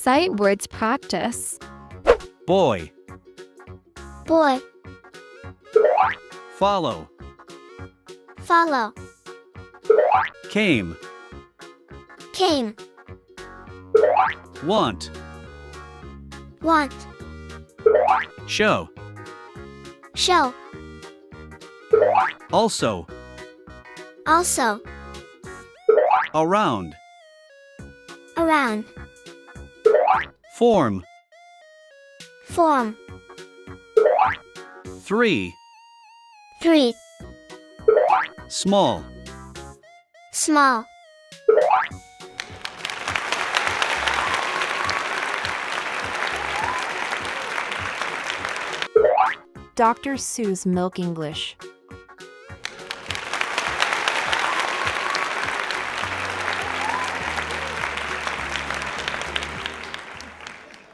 Sight words practice. boy, boy, follow, follow, came, came, want, want, show, show, also, also, around, around, form, form, 3, 3, small. small. Dr. Su's Milk English.